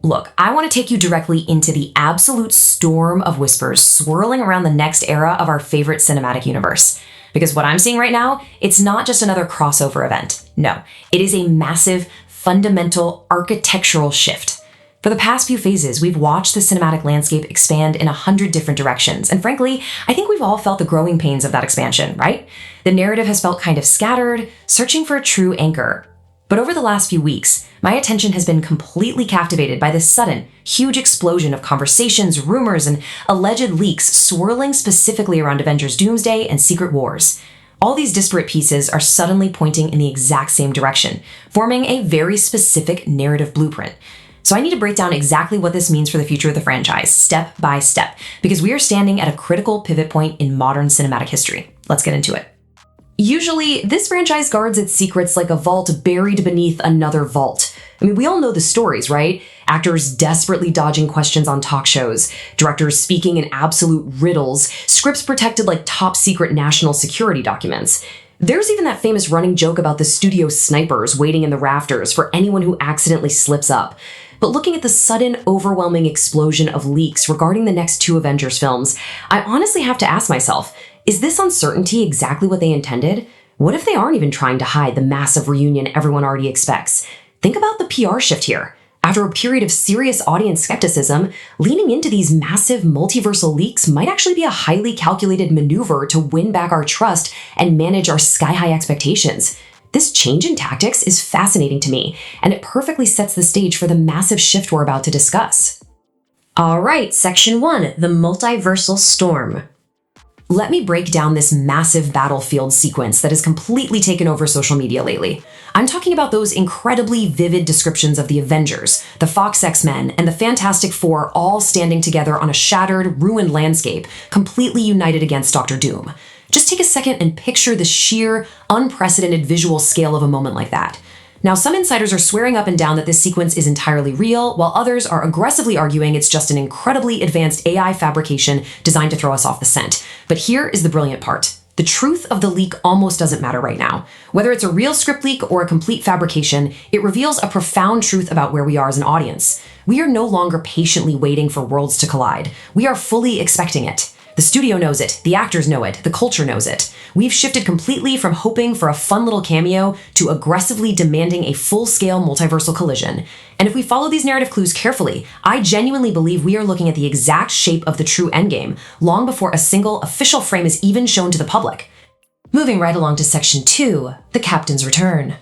Look, I want to take you directly into the absolute storm of whispers swirling around the next era of our favorite cinematic universe. Because what I'm seeing right now, it's not just another crossover event. No, it is a massive, fundamental architectural shift. For the past few phases, we've watched the cinematic landscape expand in 100 different directions, and frankly, I think we've all felt the growing pains of that expansion, right? The narrative has felt kind of scattered, searching for a true anchor. But over the last few weeks, my attention has been completely captivated by this sudden, huge explosion of conversations, rumors, and alleged leaks swirling specifically around Avengers Doomsday and Secret Wars. All these disparate pieces are suddenly pointing in the exact same direction, forming a very specific narrative blueprint. So I need to break down exactly what this means for the future of the franchise, step by step, because we are standing at a critical pivot point in modern cinematic history. Let's get into it. Usually, this franchise guards its secrets like a vault buried beneath another vault. I mean, we all know the stories, right? Actors desperately dodging questions on talk shows, directors speaking in absolute riddles, scripts protected like top secret national security documents. There's even that famous running joke about the studio snipers waiting in the rafters for anyone who accidentally slips up. But looking at the sudden, overwhelming explosion of leaks regarding the next two Avengers films, I honestly have to ask myself, is this uncertainty exactly what they intended? What if they aren't even trying to hide the massive reunion everyone already expects? Think about the PR shift here. After a period of serious audience skepticism, leaning into these massive multiversal leaks might actually be a highly calculated maneuver to win back our trust and manage our sky-high expectations. This change in tactics is fascinating to me, and it perfectly sets the stage for the massive shift we're about to discuss. All right, Section 1, the Multiversal Storm. Let me break down this massive battlefield sequence that has completely taken over social media lately. I'm talking about those incredibly vivid descriptions of the Avengers, the Fox X-Men, and the Fantastic Four all standing together on a shattered, ruined landscape, completely united against Dr. Doom. Just take a second and picture the sheer, unprecedented visual scale of a moment like that. Now, some insiders are swearing up and down that this sequence is entirely real, while others are aggressively arguing it's just an incredibly advanced AI fabrication designed to throw us off the scent. But here is the brilliant part. The truth of the leak almost doesn't matter right now. Whether it's a real script leak or a complete fabrication, it reveals a profound truth about where we are as an audience. We are no longer patiently waiting for worlds to collide. We are fully expecting it. The studio knows it, the actors know it, the culture knows it. We've shifted completely from hoping for a fun little cameo to aggressively demanding a full-scale multiversal collision. And if we follow these narrative clues carefully, I genuinely believe we are looking at the exact shape of the true endgame, long before a single official frame is even shown to the public. Moving right along to Section 2, the Captain's Return.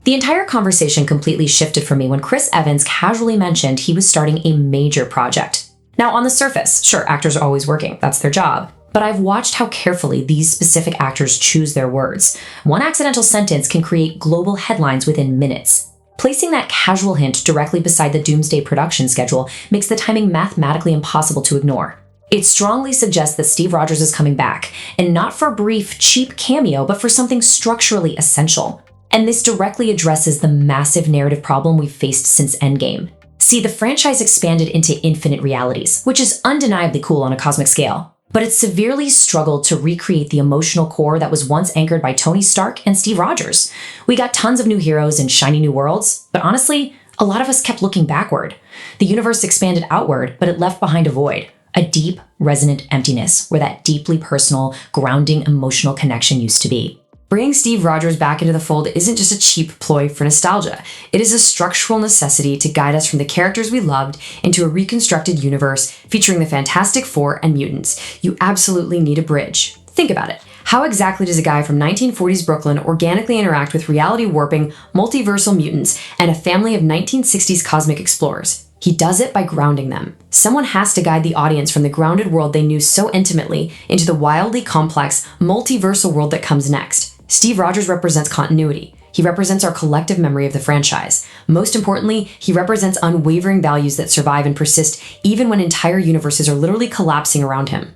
The entire conversation completely shifted for me when Chris Evans casually mentioned he was starting a major project. Now, on the surface, sure, actors are always working, that's their job. But I've watched how carefully these specific actors choose their words. One accidental sentence can create global headlines within minutes. Placing that casual hint directly beside the Doomsday production schedule makes the timing mathematically impossible to ignore. It strongly suggests that Steve Rogers is coming back, and not for a brief, cheap cameo, but for something structurally essential. And this directly addresses the massive narrative problem we've faced since Endgame. See, the franchise expanded into infinite realities, which is undeniably cool on a cosmic scale. But it severely struggled to recreate the emotional core that was once anchored by Tony Stark and Steve Rogers. We got tons of new heroes and shiny new worlds, but honestly, a lot of us kept looking backward. The universe expanded outward, but it left behind a void, a deep, resonant emptiness where that deeply personal, grounding emotional connection used to be. Bringing Steve Rogers back into the fold isn't just a cheap ploy for nostalgia. It is a structural necessity to guide us from the characters we loved into a reconstructed universe featuring the Fantastic Four and mutants. You absolutely need a bridge. Think about it. How exactly does a guy from 1940s Brooklyn organically interact with reality-warping, multiversal mutants and a family of 1960s cosmic explorers? He does it by grounding them. Someone has to guide the audience from the grounded world they knew so intimately into the wildly complex, multiversal world that comes next. Steve Rogers represents continuity. He represents our collective memory of the franchise. Most importantly, he represents unwavering values that survive and persist even when entire universes are literally collapsing around him.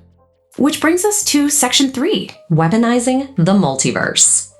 Which brings us to Section 3, Weaponizing the Multiverse.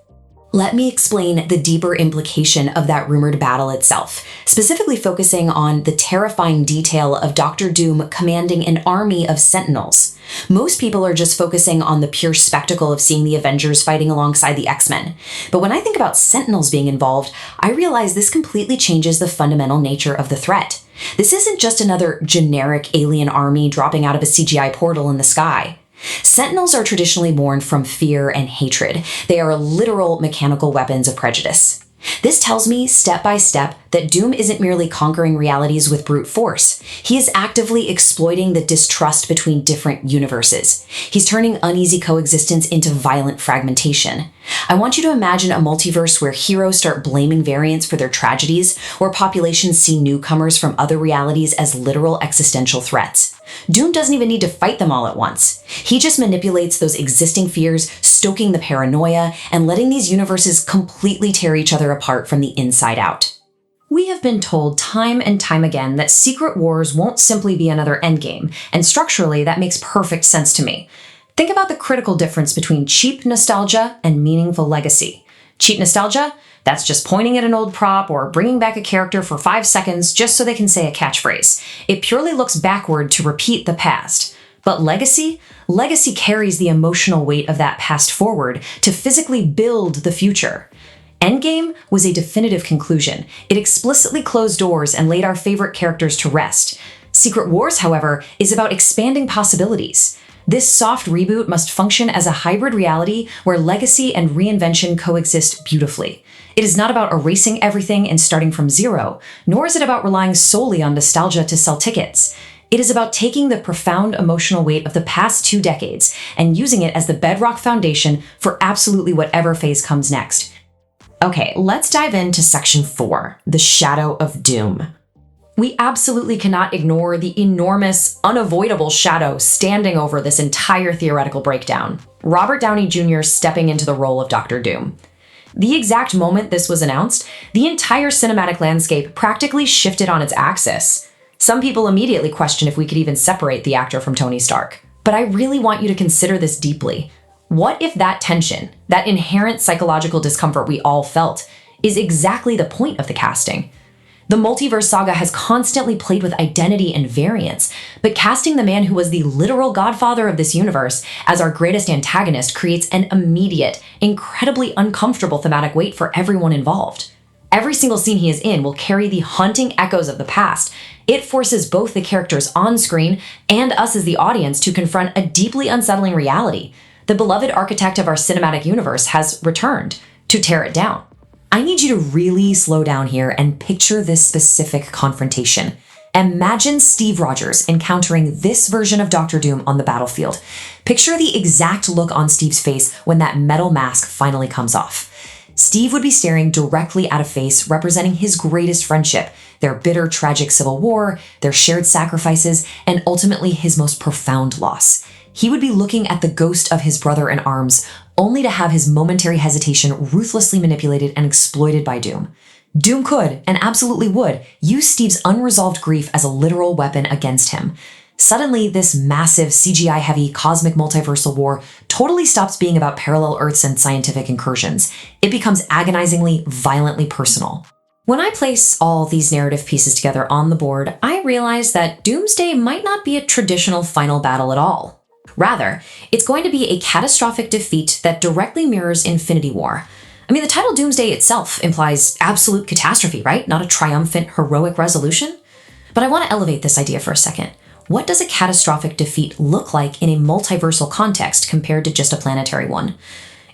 Let me explain the deeper implication of that rumored battle itself, specifically focusing on the terrifying detail of Doctor Doom commanding an army of Sentinels. Most people are just focusing on the pure spectacle of seeing the Avengers fighting alongside the X-Men. But when I think about Sentinels being involved, I realize this completely changes the fundamental nature of the threat. This isn't just another generic alien army dropping out of a CGI portal in the sky. Sentinels are traditionally born from fear and hatred. They are literal mechanical weapons of prejudice. This tells me, step by step, that Doom isn't merely conquering realities with brute force. He is actively exploiting the distrust between different universes. He's turning uneasy coexistence into violent fragmentation. I want you to imagine a multiverse where heroes start blaming variants for their tragedies, where populations see newcomers from other realities as literal existential threats. Doom doesn't even need to fight them all at once. He just manipulates those existing fears, stoking the paranoia, and letting these universes completely tear each other apart from the inside out. We have been told time and time again that Secret Wars won't simply be another endgame, and structurally that makes perfect sense to me. Think about the critical difference between cheap nostalgia and meaningful legacy. Cheap nostalgia? That's just pointing at an old prop or bringing back a character for 5 seconds just so they can say a catchphrase. It purely looks backward to repeat the past. But legacy? Legacy carries the emotional weight of that past forward to physically build the future. Endgame was a definitive conclusion. It explicitly closed doors and laid our favorite characters to rest. Secret Wars, however, is about expanding possibilities. This soft reboot must function as a hybrid reality where legacy and reinvention coexist beautifully. It is not about erasing everything and starting from zero, nor is it about relying solely on nostalgia to sell tickets. It is about taking the profound emotional weight of the past 2 decades and using it as the bedrock foundation for absolutely whatever phase comes next. Okay, let's dive into Section 4, The Shadow of Doom. We absolutely cannot ignore the enormous, unavoidable shadow standing over this entire theoretical breakdown. Robert Downey Jr. stepping into the role of Dr. Doom. The exact moment this was announced, the entire cinematic landscape practically shifted on its axis. Some people immediately questioned if we could even separate the actor from Tony Stark. But I really want you to consider this deeply. What if that tension, that inherent psychological discomfort we all felt, is exactly the point of the casting? The Multiverse Saga has constantly played with identity and variance, but casting the man who was the literal godfather of this universe as our greatest antagonist creates an immediate, incredibly uncomfortable thematic weight for everyone involved. Every single scene he is in will carry the haunting echoes of the past. It forces both the characters on screen and us as the audience to confront a deeply unsettling reality. The beloved architect of our cinematic universe has returned to tear it down. I need you to really slow down here and picture this specific confrontation. Imagine Steve Rogers encountering this version of Dr. Doom on the battlefield. Picture the exact look on Steve's face when that metal mask finally comes off. Steve would be staring directly at a face representing his greatest friendship, their bitter, tragic civil war, their shared sacrifices, and ultimately his most profound loss. He would be looking at the ghost of his brother in arms, only to have his momentary hesitation ruthlessly manipulated and exploited by Doom. Doom could, and absolutely would, use Steve's unresolved grief as a literal weapon against him. Suddenly, this massive CGI-heavy cosmic multiversal war totally stops being about parallel Earths and scientific incursions. It becomes agonizingly, violently personal. When I place all these narrative pieces together on the board, I realize that Doomsday might not be a traditional final battle at all. Rather, it's going to be a catastrophic defeat that directly mirrors Infinity War. I mean, the title Doomsday itself implies absolute catastrophe, right? Not a triumphant, heroic resolution. But I want to elevate this idea for a second. What does a catastrophic defeat look like in a multiversal context compared to just a planetary one?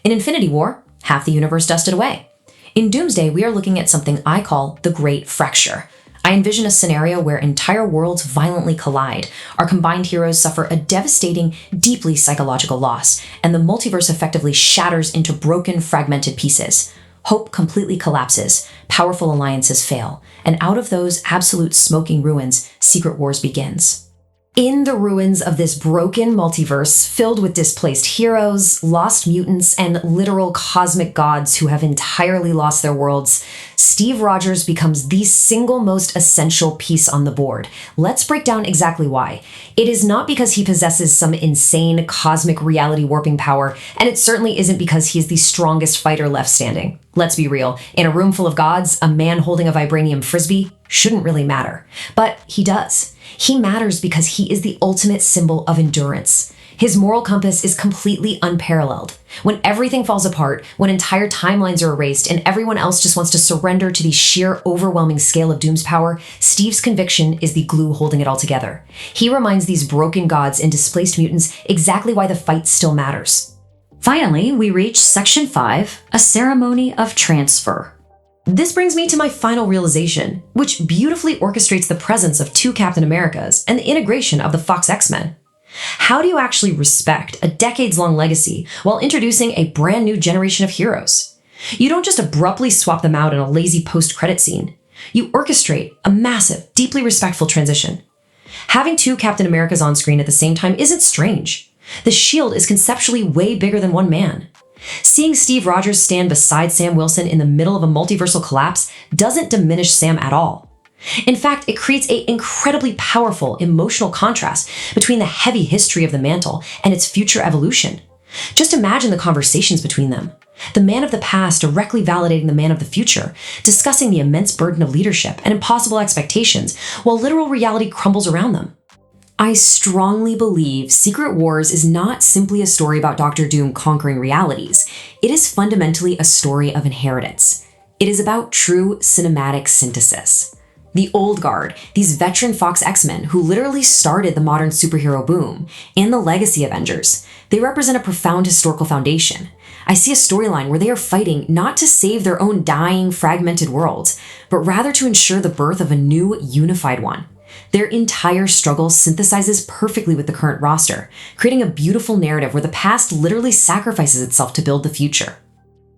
In Infinity War, half the universe dusted away. In Doomsday, we are looking at something I call the Great Fracture. I envision a scenario where entire worlds violently collide, our combined heroes suffer a devastating, deeply psychological loss, and the multiverse effectively shatters into broken, fragmented pieces. Hope completely collapses, powerful alliances fail, and out of those absolute smoking ruins, Secret Wars begins. In the ruins of this broken multiverse, filled with displaced heroes, lost mutants, and literal cosmic gods who have entirely lost their worlds, Steve Rogers becomes the single most essential piece on the board. Let's break down exactly why. It is not because he possesses some insane cosmic reality warping power, and it certainly isn't because he is the strongest fighter left standing. Let's be real, in a room full of gods, a man holding a vibranium frisbee shouldn't really matter. But he does. He matters because he is the ultimate symbol of endurance. His moral compass is completely unparalleled. When everything falls apart, when entire timelines are erased, and everyone else just wants to surrender to the sheer overwhelming scale of Doom's power, Steve's conviction is the glue holding it all together. He reminds these broken gods and displaced mutants exactly why the fight still matters. Finally, we reach Section 5, a ceremony of transfer. This brings me to my final realization, which beautifully orchestrates the presence of two Captain Americas and the integration of the Fox X-Men. How do you actually respect a decades-long legacy while introducing a brand new generation of heroes? You don't just abruptly swap them out in a lazy post-credit scene. You orchestrate a massive, deeply respectful transition. Having two Captain Americas on screen at the same time isn't strange. The Shield is conceptually way bigger than one man. Seeing Steve Rogers stand beside Sam Wilson in the middle of a multiversal collapse doesn't diminish Sam at all. In fact, it creates an incredibly powerful emotional contrast between the heavy history of the mantle and its future evolution. Just imagine the conversations between them. The man of the past directly validating the man of the future, discussing the immense burden of leadership and impossible expectations, while literal reality crumbles around them. I strongly believe Secret Wars is not simply a story about Doctor Doom conquering realities. It is fundamentally a story of inheritance. It is about true cinematic synthesis. The old guard, these veteran Fox X-Men who literally started the modern superhero boom, and the legacy Avengers, they represent a profound historical foundation. I see a storyline where they are fighting not to save their own dying, fragmented worlds, but rather to ensure the birth of a new, unified one. Their entire struggle synthesizes perfectly with the current roster, creating a beautiful narrative where the past literally sacrifices itself to build the future.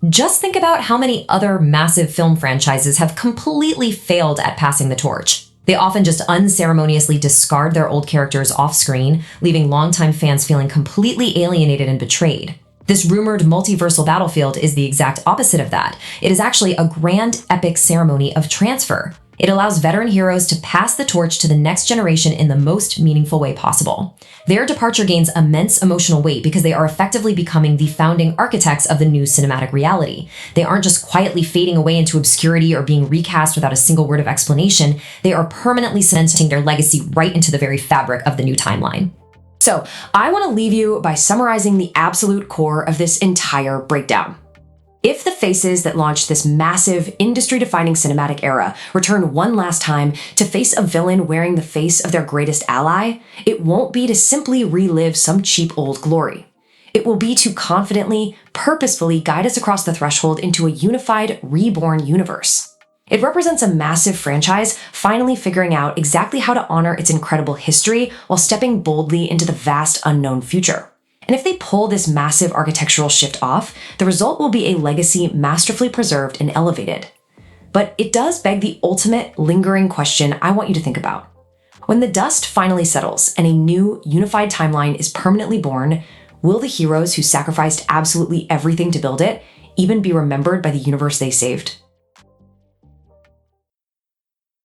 Just think about how many other massive film franchises have completely failed at passing the torch. They often just unceremoniously discard their old characters off screen, leaving longtime fans feeling completely alienated and betrayed. This rumored multiversal battlefield is the exact opposite of that. It is actually a grand, epic ceremony of transfer. It allows veteran heroes to pass the torch to the next generation in the most meaningful way possible. Their departure gains immense emotional weight because they are effectively becoming the founding architects of the new cinematic reality. They aren't just quietly fading away into obscurity or being recast without a single word of explanation. They are permanently cementing their legacy right into the very fabric of the new timeline. So, I want to leave you by summarizing the absolute core of this entire breakdown. If the faces that launched this massive, industry-defining cinematic era return one last time to face a villain wearing the face of their greatest ally, it won't be to simply relive some cheap old glory. It will be to confidently, purposefully guide us across the threshold into a unified, reborn universe. It represents a massive franchise finally figuring out exactly how to honor its incredible history while stepping boldly into the vast unknown future. And if they pull this massive architectural shift off, the result will be a legacy masterfully preserved and elevated. But it does beg the ultimate lingering question I want you to think about. When the dust finally settles and a new, unified timeline is permanently born, will the heroes who sacrificed absolutely everything to build it even be remembered by the universe they saved?